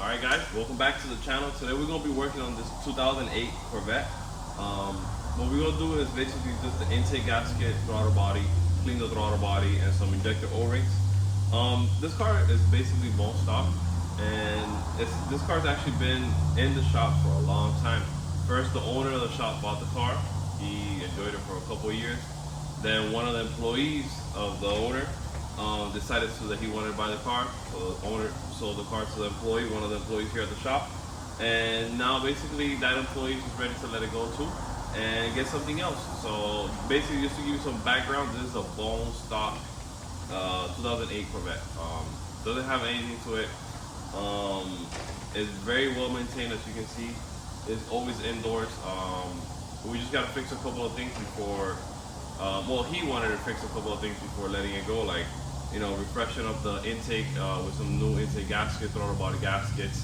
Alright guys, welcome back to the channel. Today we're going to be working on this 2008 Corvette. What we're going to do is basically just the intake gasket, throttle body, clean the throttle body, and some injector O-rings. This car is basically bone stock, and this car's actually been in the shop for a long time. First, the owner of the shop bought the car. He enjoyed it for a couple of years. Then one of the employees of the owner decided that he wanted to buy the car, so the owner sold the car to the employee, one of the employees here at the shop, and now basically that employee is ready to let it go too and get something else. So basically, just to give you some background, this is a bone stock 2008 Corvette. Doesn't have anything to it. It's very well maintained, as you can see. It's always indoors. We just got to fix a couple of things before. Well, he wanted to fix a couple of things before letting it go, like, you know, refreshing up the intake with some new intake gaskets, throttle body gaskets.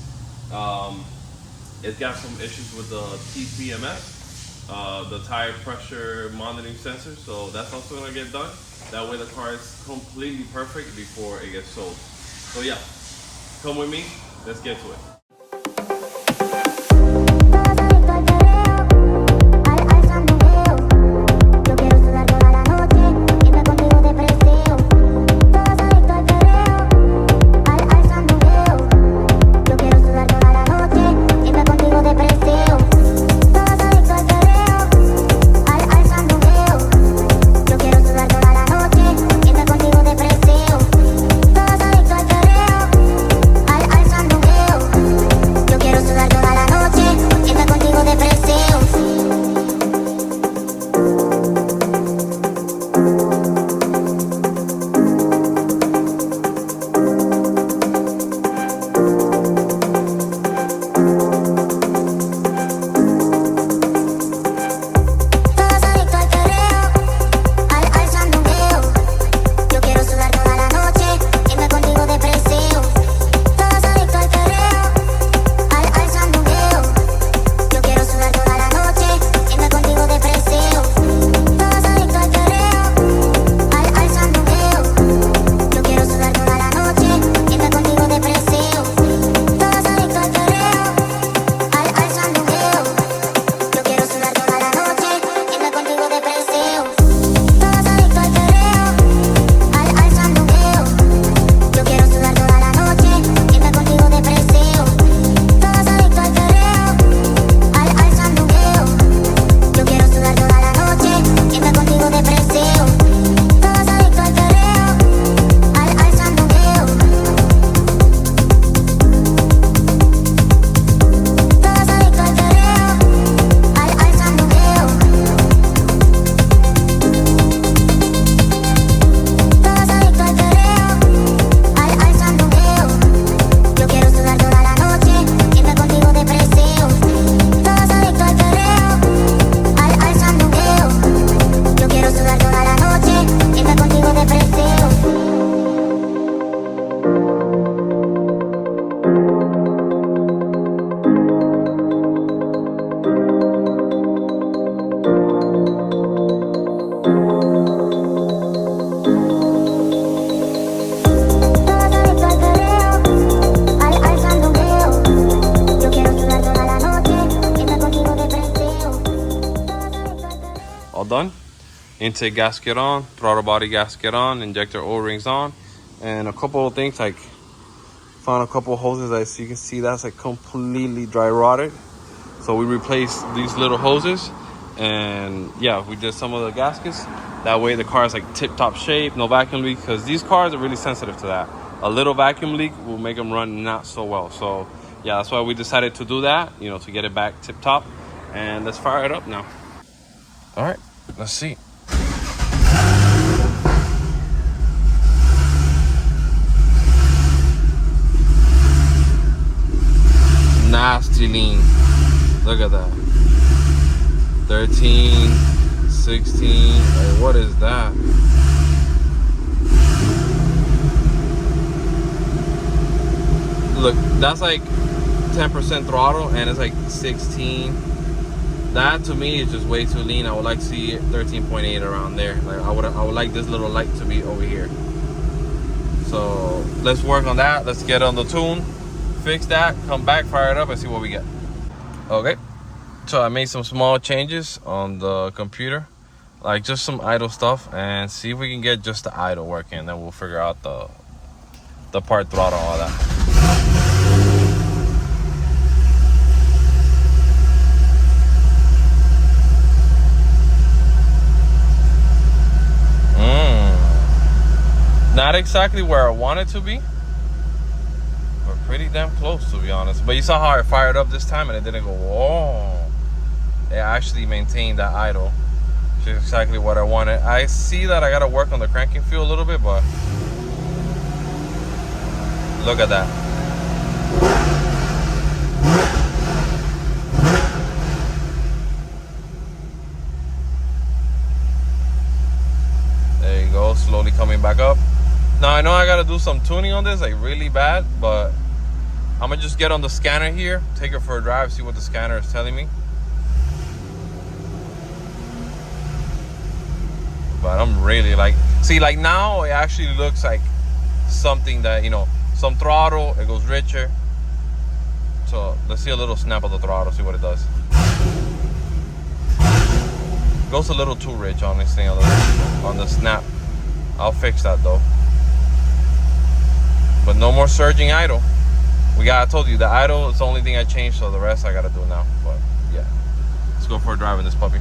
It's got some issues with the TPMS, the tire pressure monitoring sensor, so that's also gonna get done. That way the car is completely perfect before it gets sold. So yeah, come with me, let's get to it. All done. Intake gasket on, throttle body gasket on, injector O-rings on, and a couple of things, like found a couple of hoses. As you can see, that's like completely dry rotted, so we replaced these little hoses, and yeah, we did some of the gaskets. That way the car is like tip-top shape, no vacuum leak, because these cars are really sensitive to that. A little vacuum leak will make them run not so well. So yeah, that's why we decided to do that, you know, to get it back tip-top. And let's fire it up now. All right, let's see. Nasty lean. Look at that. 13, 16. Hey, what is that? Look, that's like 10% throttle, and it's like 16. That to me is just way too lean. I would like to see 13.8 around there. Like I would like this little light to be over here. So let's work on that. Let's get on the tune. fix that, come back, fire it up, and see what we get. Okay, so I made some small changes on the computer, like just some idle stuff, and see if we can get just the idle working, and then we'll figure out the part throttle, all that. Not exactly where I want it to be, but pretty damn close, to be honest. But you saw how I fired up this time and it didn't go, whoa. It actually maintained that idle, which is exactly what I wanted. I see that I gotta work on the cranking feel a little bit, but look at that. There you go, slowly coming back up. Now I know I gotta do some tuning on this, like really bad, but I'm gonna just get on the scanner here, take it for a drive, see what the scanner is telling me. But I'm really like, see, like now it actually looks like something that, you know, some throttle, it goes richer. So let's see a little snap of the throttle, see what it does. It goes a little too rich, honestly, on the snap. I'll fix that though. But no more surging idle. I told you, the idle is the only thing I changed, so the rest I gotta do now. But yeah, let's go for a drive in this puppy.